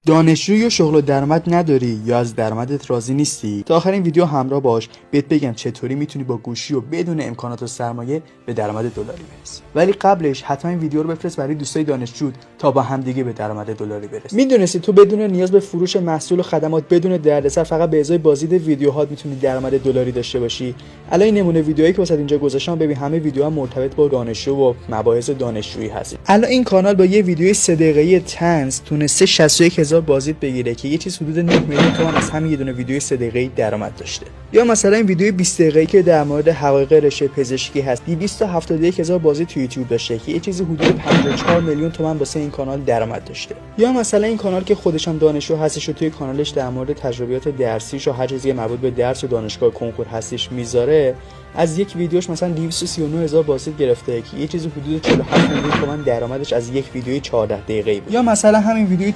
دانشجویی و شغل و درآمد نداری یا از درآمدت راضی نیستی؟ تا آخر این ویدیو همراه باش بهت بگم چطوری میتونی با گوشی و بدون امکانات و سرمایه به درآمد دلاری برسی. ولی قبلش حتما این ویدیو رو بفرست برای دوستای دانشجو تا با هم دیگه به درآمد دلاری برسیم. میدونستی تو بدون نیاز به فروش محصول و خدمات، بدون دردسر، فقط به ازای بازدید ویدیوهات میتونی درآمد دلاری داشته باشی؟ الان این نمونه ویدیویی که واسه اینجا گذاشتم ببین، همه ویدیوها مرتبط با دانشجو و مباحث دانشجویی هست. الان این کانال با یه ویدیوی 3 دقیقه‌ای طنز تونسته 61000 بازدید بگیره که یه چیز حدود 9 میلیون تومان از همین یه دونه ویدیوی 3 دقیقه‌ای درآمد داشته. یا مثلا این ویدیوی 20 دقیقه‌ای که در مورد حقایق رشته پزشکی هست 271000 بازدید تو یوتیوب داشته که یه چیزی حدود 54 میلیون تومان واسه این کانال درآمد داشته. یا مثلا این کانال که خودش هم دانشجو هستش و توی کانالش در مورد تجربیات درسیش و هر چیزی مربوط به درس و دانشگاه کنکور هستش میذاره، از یک ویدیوش مثلا 239000 بازدید گرفته که یه چیزی حدود 47 میلیون تومان درآمدش از یک ویدیوی 14 دقیقه‌ای بود. یا مثلا همین ویدیوی